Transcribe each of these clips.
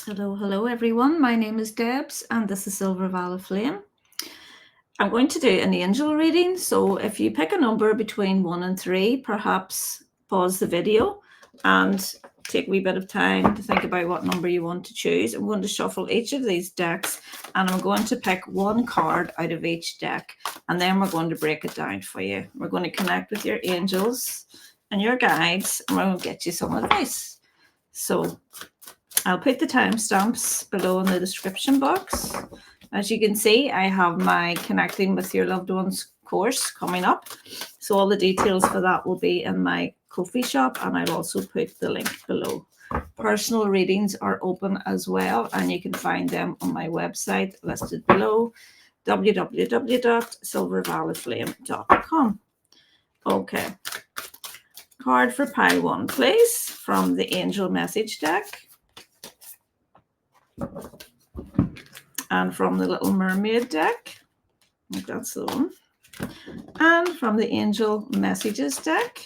Hello everyone. My name is Debs and this is Silver Valley Flame. I'm going to do an angel reading, so if you pick a number between 1 and 3, perhaps pause the video and take a wee bit of time to think about what number you want to choose. I'm going to shuffle each of these decks and I'm going to pick one card out of each deck, and then we're going to break it down for you. We're going to connect with your angels and your guides, and we're going to get you some advice. So I'll put the timestamps below in the description box. As you can see, I have my Connecting with Your Loved Ones course coming up. So all the details for that will be in my Ko-fi shop, and I'll also put the link below. Personal readings are open as well, and you can find them on my website listed below, www.silvervalleyflame.com. Okay. Card for pile 1, please, from the Angel Message deck. And from the Little Mermaid deck, I think that's the one, and from the Angel Messages deck.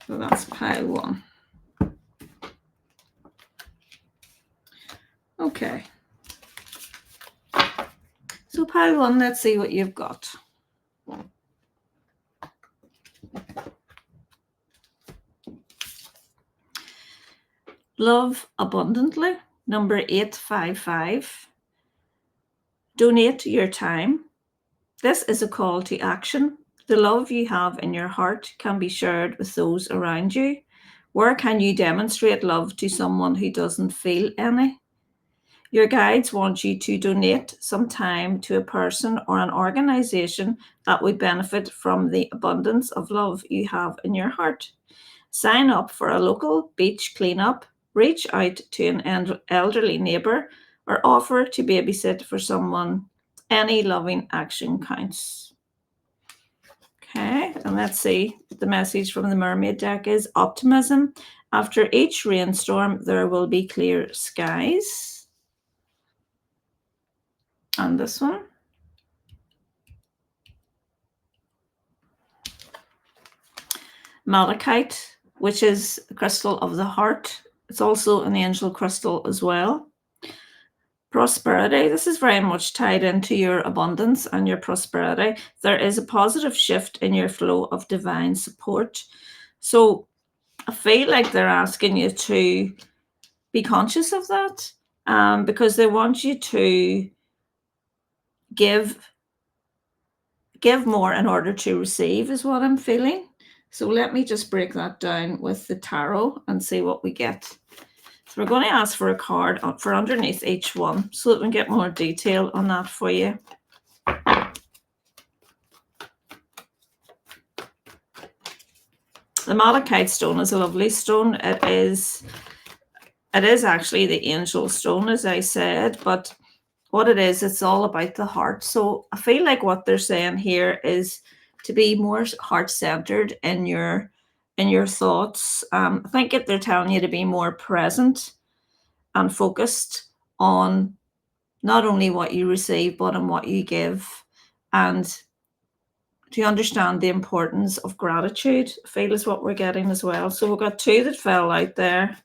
So that's pile 1. Okay. So pile 1, let's see what you've got. Love abundantly, number 855. Donate your time. This is a call to action. The love you have in your heart can be shared with those around you. Where can you demonstrate love to someone who doesn't feel any? Your guides want you to donate some time to a person or an organization that would benefit from the abundance of love you have in your heart. Sign up for a local beach cleanup, reach out to an elderly neighbor, or offer to babysit for someone. Any loving action counts. Okay, and let's see. The message from the Mermaid deck is optimism. After each rainstorm, there will be clear skies. And this one. Malachite, which is a crystal of the heart. It's also an angel crystal as well. Prosperity. This is very much tied into your abundance and your prosperity. There is a positive shift in your flow of divine support. So I feel like they're asking you to be conscious of that, because they want you to give more in order to receive, is what I'm feeling. So let me just break that down with the tarot and see what we get. So we're going to ask for a card for underneath each one so that we can get more detail on that for you. The malachite stone is a lovely stone. It is actually the angel stone, as I said, but what it is, it's all about the heart. So I feel like what they're saying here is to be more heart-centered in your thoughts. I think they're telling you to be more present and focused on not only what you receive, but on what you give, and to understand the importance of gratitude, I feel, is what we're getting as well. So we've got 2 that fell out there.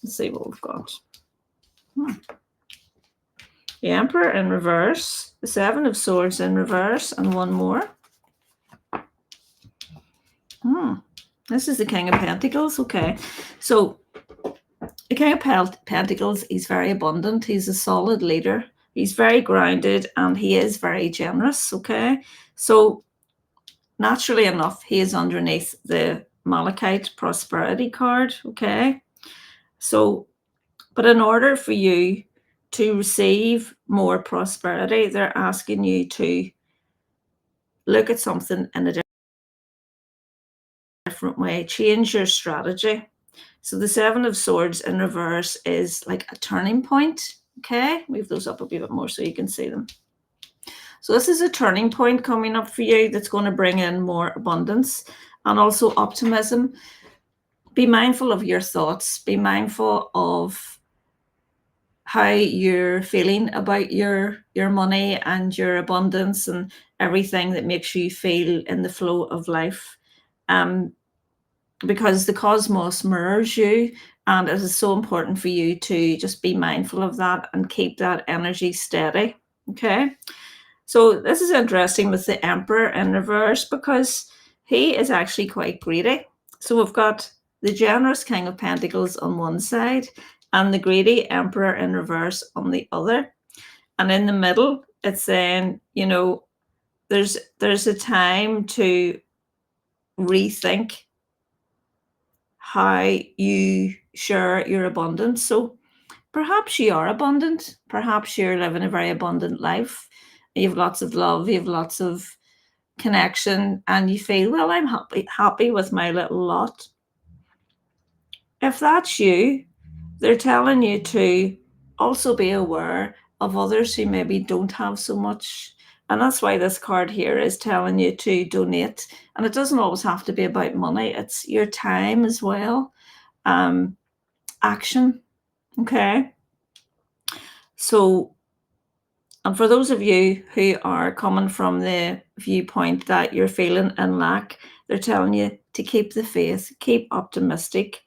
Let's see what we've got. The Emperor in reverse, the 7 of Swords in reverse, and one more. This is the King of Pentacles. Okay, so the King of Pentacles, he's very abundant. He's a solid leader. He's very grounded and he is very generous. Okay, so naturally enough, he is underneath the Malachite prosperity card. Okay, so, but in order for you to receive more prosperity, they're asking you to look at something in a different way, change your strategy. So the 7 of Swords in reverse is like a turning point. Okay, move those up a bit more so you can see them. So this is a turning point coming up for you that's going to bring in more abundance and also optimism. Be mindful of your thoughts. Be mindful of how you're feeling about your money and your abundance and everything that makes you feel in the flow of life. because the cosmos mirrors you, and it is so important for you to just be mindful of that and keep that energy steady. Okay. So this is interesting with the Emperor in reverse because he is actually quite greedy. So we've got the generous King of Pentacles on one side and the greedy Emperor in reverse on the other. And in the middle, it's saying, there's a time to rethink how you share your abundance. So perhaps you are abundant. Perhaps you're living a very abundant life. You have lots of love. You have lots of connection, and you feel, well, I'm happy with my little lot. If that's you, they're telling you to also be aware of others who maybe don't have so much. And that's why this card here is telling you to donate. And it doesn't always have to be about money, it's your time as well. Action. Okay. So, and for those of you who are coming from the viewpoint that you're feeling in lack, they're telling you to keep the faith, keep optimistic,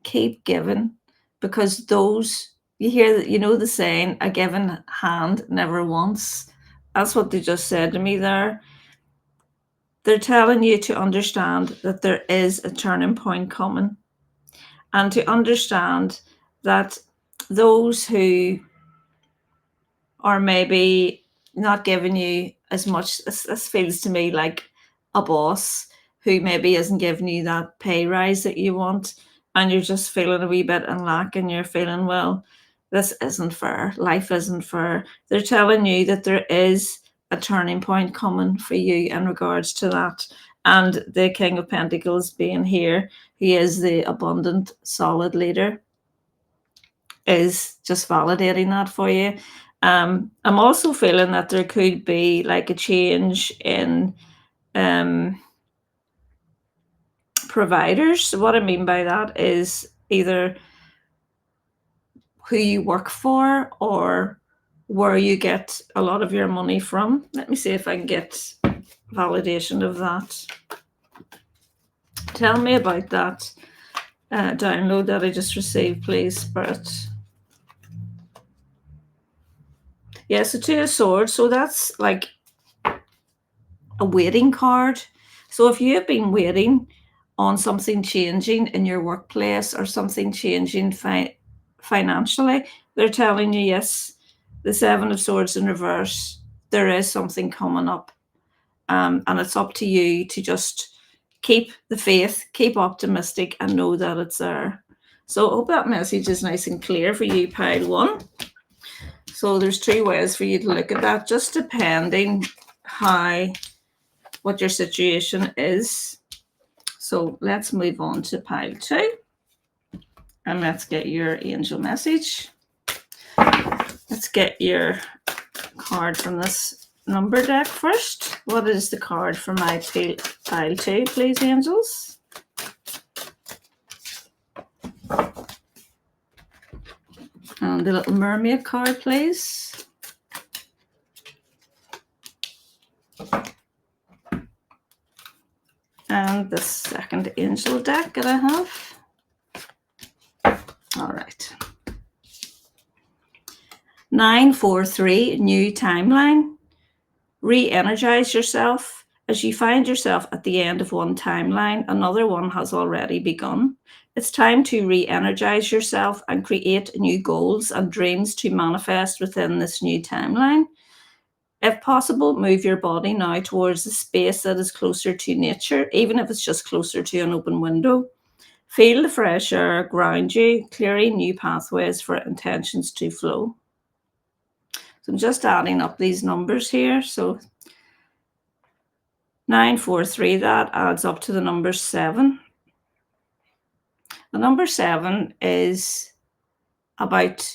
keep giving, because those, you hear that, the saying, a given hand never wants. That's what they just said to me there. They're telling you to understand that there is a turning point coming, and to understand that those who are maybe not giving you as much, this feels to me like a boss who maybe isn't giving you that pay rise that you want, and you're just feeling a wee bit in lack, and you're feeling, well, this isn't fair, life isn't fair. They're telling you that there is a turning point coming for you in regards to that. And the King of Pentacles being here, he is the abundant, solid leader, is just validating that for you. I'm also feeling that there could be like a change in providers. So what I mean by that is either who you work for or where you get a lot of your money from. Let me see if I can get validation of that. Tell me about that download that I just received, please, Spirit. Yeah, so Two of Swords. So that's like a waiting card. So if you have been waiting on something changing in your workplace or something changing financially, they're telling you, yes, the Seven of Swords in reverse, there is something coming up. And it's up to you to just keep the faith, keep optimistic, and know that it's there. So I hope that message is nice and clear for you, pile one. So there's two ways for you to look at that, just depending what your situation is. So let's move on to pile two, and let's get your angel message. Let's get your card from this number deck first. What is the card for my pile two, please, angels? And the little mermaid card, please. And the second angel deck that I have. All right. 943, new timeline. Re-energize yourself. As you find yourself at the end of one timeline, another one has already begun. It's time to re-energize yourself and create new goals and dreams to manifest within this new timeline. If possible, move your body now towards a space that is closer to nature, even if it's just closer to an open window. Feel the fresh air ground you, clearing new pathways for intentions to flow. So I'm just adding up these numbers here. So 943, that adds up to the number 7. The number 7 is about,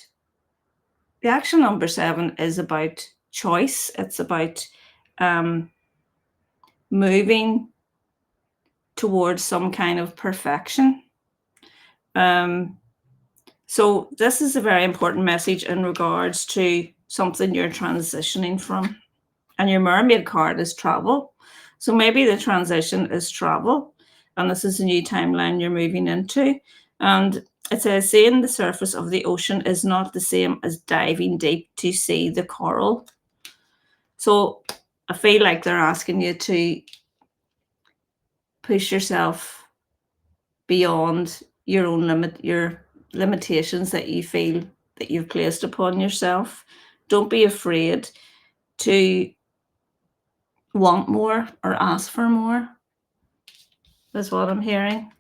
the actual number 7 is about choice. It's about moving towards some kind of perfection. So this is a very important message in regards to something you're transitioning from. And your mermaid card is travel. So maybe the transition is travel. and this is a new timeline you're moving into. And it says, seeing the surface of the ocean is not the same as diving deep to see the coral. So I feel like they're asking you to push yourself beyond your own your limitations that you feel that you've placed upon yourself. Don't be afraid to want more or ask for more, is what I'm hearing.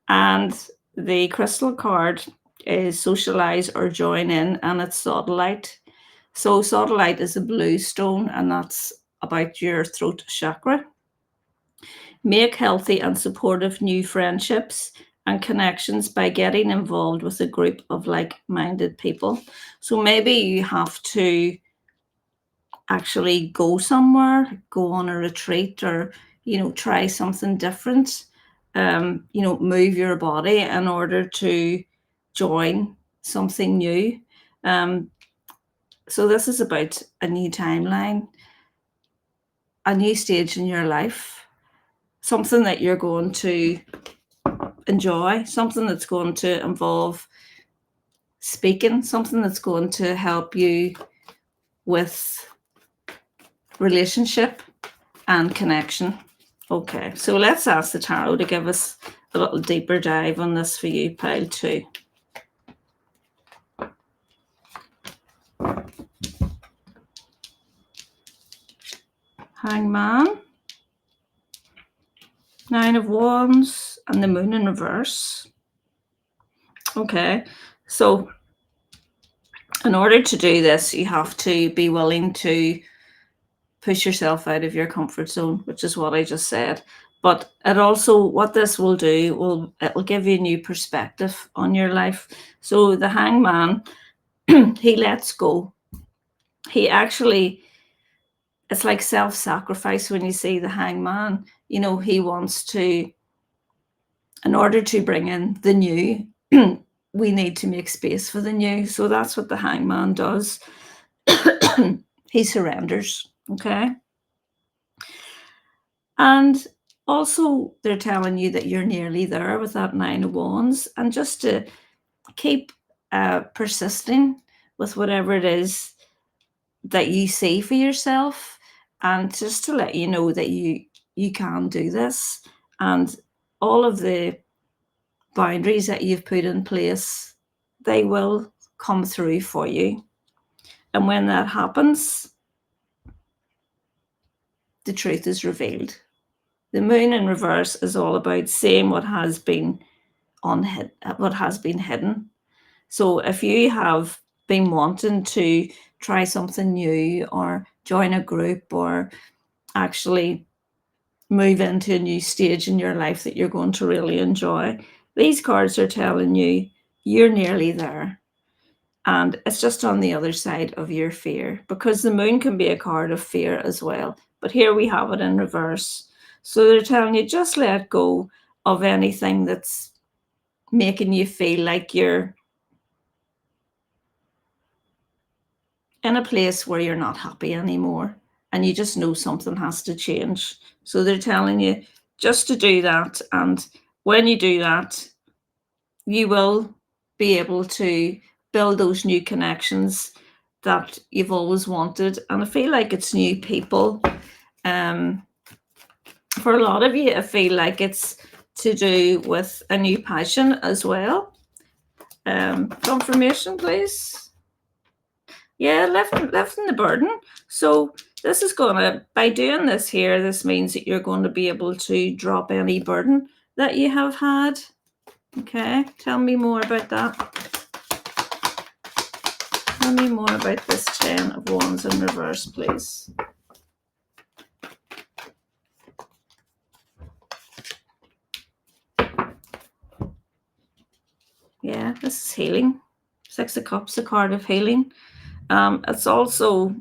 And the crystal card is socialize or join in, and it's sodalite. So sodalite is a blue stone, and that's about your throat chakra. Make healthy and supportive new friendships and connections by getting involved with a group of like-minded people. So maybe you have to actually go somewhere, go on a retreat, or try something different. Move your body in order to join something new. So this is about a new timeline, a new stage in your life, something that you're going to enjoy, something that's going to involve speaking, something that's going to help you with relationship and connection. Okay, so let's ask the tarot to give us a little deeper dive on this for you, pile 2. Hangman, 9 of Wands, and the Moon in reverse. Okay, so in order to do this, you have to be willing to push yourself out of your comfort zone, which is what I just said. But it also, what this will do, it'll give you a new perspective on your life. So the Hangman, he lets go. He actually, it's like self-sacrifice when you see the Hangman. He wants to, in order to bring in the new, we need to make space for the new. So that's what the Hangman does. He surrenders, okay? And also, they're telling you that you're nearly there with that 9 of Wands, and just to keep persisting with whatever it is that you see for yourself, and just to let you know that you can do this, and all of the boundaries that you've put in place, they will come through for you. And when that happens, the truth is revealed. The Moon in reverse is all about seeing what has been hidden. So if you have been wanting to try something new, or join a group, or actually move into a new stage in your life that you're going to really enjoy, these cards are telling you you're nearly there. And it's just on the other side of your fear, because the Moon can be a card of fear as well. But here we have it in reverse. So they're telling you, just let go of anything that's making you feel like you're in a place where you're not happy anymore, and you just know something has to change. So they're telling you just to do that. And when you do that, you will be able to build those new connections that you've always wanted. And I feel like it's new people. For a lot of you, I feel like it's to do with a new passion as well. Confirmation, please. Yeah, lifting the burden. So this is by doing this here, this means that you're going to be able to drop any burden that you have had. Okay, tell me more about that. Tell me more about this 10 of Wands in reverse, please. Yeah, this is healing. 6 of Cups, a card of healing. It's also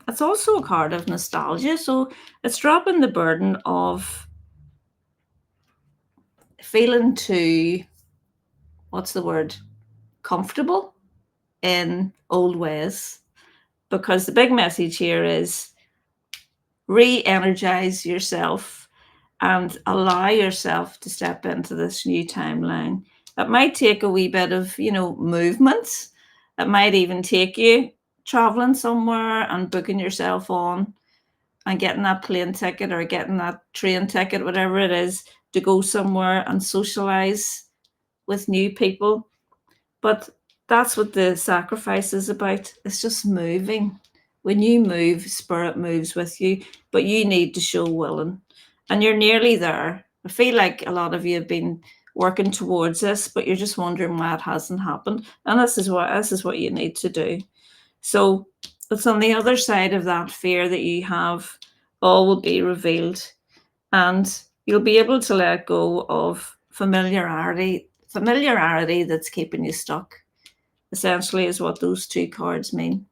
a card of nostalgia. So it's dropping the burden of feeling too, what's the word, comfortable in old ways. Because the big message here is re-energize yourself and allow yourself to step into this new timeline. It might take a wee bit of, movement. It might even take you traveling somewhere and booking yourself on and getting that plane ticket or getting that train ticket, whatever it is, to go somewhere and socialize with new people. But that's what the sacrifice is about. It's just moving. When you move, spirit moves with you, but you need to show willing. And you're nearly there. I feel like a lot of you have been working towards this, but you're just wondering why it hasn't happened. And this is what you need to do. So it's on the other side of that fear that you have, all will be revealed. And you'll be able to let go of familiarity that's keeping you stuck, essentially, is what those two cards mean.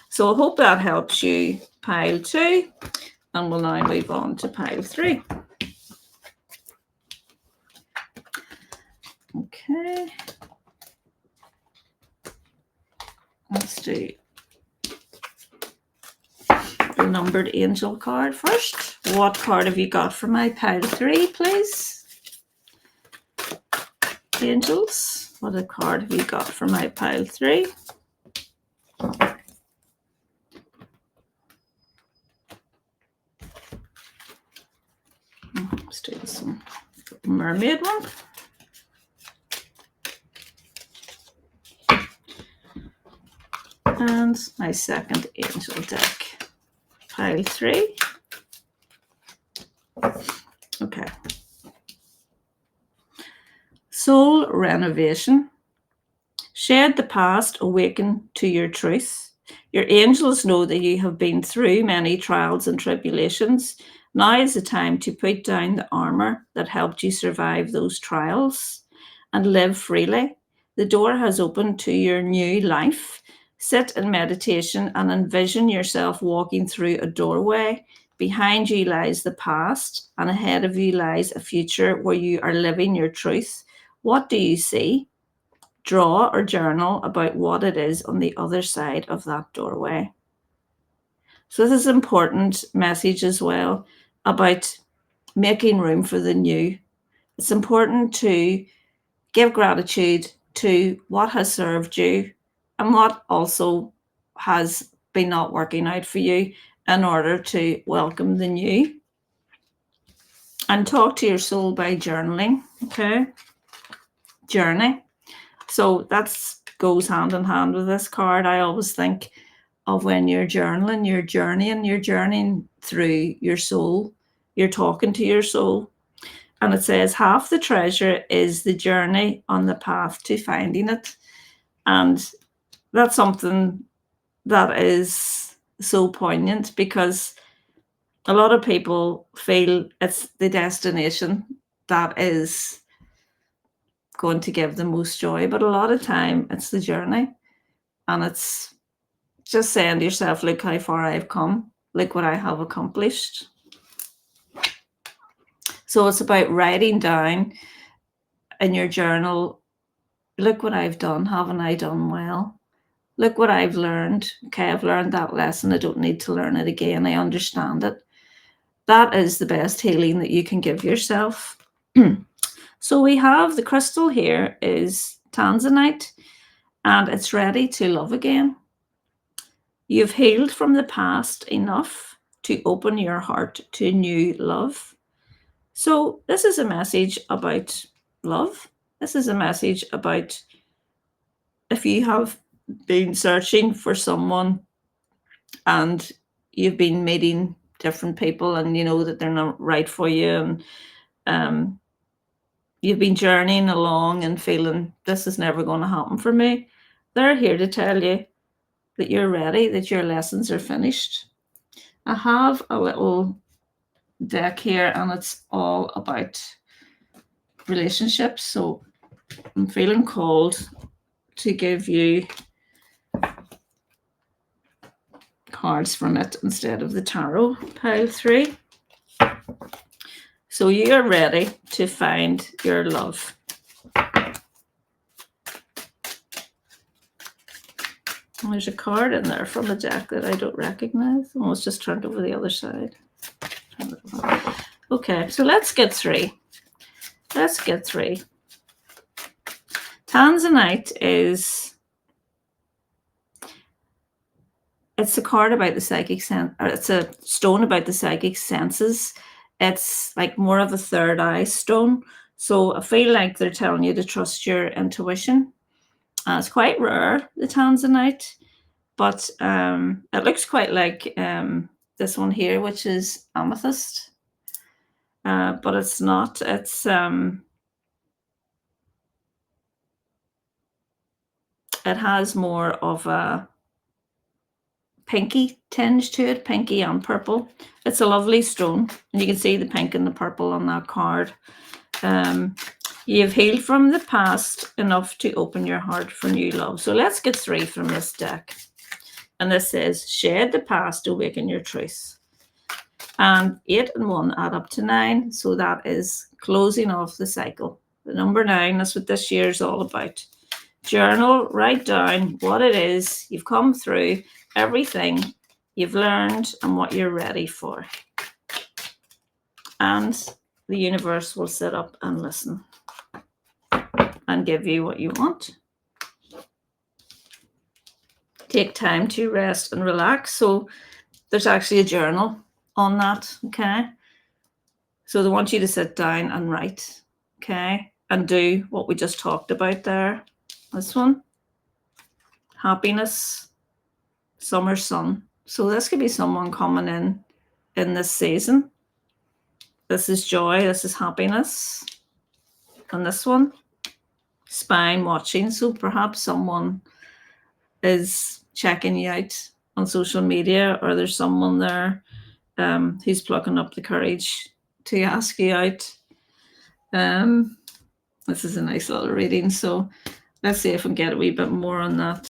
So I hope that helps you, pile 2, and we'll now move on to pile 3. Okay, let's do the numbered angel card first. What card have you got for my pile 3, please? Angels, what card have you got for my pile 3? Let's do this one. Mermaid one. And my second angel deck. Pile 3. Okay. Soul renovation. Shed the past, awaken to your truth. Your angels know that you have been through many trials and tribulations. Now is the time to put down the armor that helped you survive those trials and live freely. The door has opened to your new life. Sit in meditation and envision yourself walking through a doorway. Behind you lies the past, and ahead of you lies a future where you are living your truth. What do you see? Draw or journal about what it is on the other side of that doorway. So this is an important message as well about making room for the new. It's important to give gratitude to what has served you and what also has been not working out for you in order to welcome the new. And talk to your soul by journaling, okay? Journey. So that goes hand in hand with this card. I always think of when you're journaling, you're journeying through your soul. You're talking to your soul. And it says half the treasure is the journey on the path to finding it. And that's something that is so poignant, because a lot of people feel it's the destination that is going to give the most joy, but a lot of time it's the journey. And it's just saying to yourself, look how far I've come, look what I have accomplished. So it's about writing down in your journal, look what I've done, haven't I done well? Look what I've learned. Okay, I've learned that lesson. I don't need to learn it again. I understand it. That is the best healing that you can give yourself. So we have the crystal here is tanzanite, and it's ready to love again. You've healed from the past enough to open your heart to new love. So this is a message about love. This is a message about if you have been searching for someone and you've been meeting different people and you know that they're not right for you, and you've been journeying along and feeling this is never going to happen for me, they're here to tell you that you're ready, that your lessons are finished. I have a little deck here and it's all about relationships. So I'm feeling called to give you cards from it instead of the tarot, pile 3. So you are ready to find your love. And there's a card in there from a deck that I don't recognize. Oh, it's just turned over the other side. Okay, so let's get three. Let's get three. Tanzanite is, it's a card about the psychic sense, or it's a stone about the psychic senses. It's like more of a third eye stone. So I feel like they're telling you to trust your intuition. It's quite rare, the Tanzanite, but it looks quite like this one here, which is amethyst. But it's not. It's it has more of a pinky tinge to it, pinky and purple. It's a lovely stone, and you can see the pink and the purple on that card. You've healed from the past enough to open your heart for new love. So let's get three from this deck. And this says, shed the past, awaken your truth. And 8 and 1 add up to 9. So that is closing off the cycle. The number 9, that's what this year is all about. Journal, write down what it is you've come through, everything you've learned, and what you're ready for. And the universe will sit up and listen and give you what you want. Take time to rest and relax. So there's actually a journal on that, okay? So they want you to sit down and write, okay? And do what we just talked about there. This one, happiness, summer sun. So this could be someone coming in this season. This is joy, this is happiness. And this one, spine watching. So perhaps someone is checking you out on social media, or there's someone there who's plucking up the courage to ask you out. This is a nice little reading. So let's see if we can get a wee bit more on that.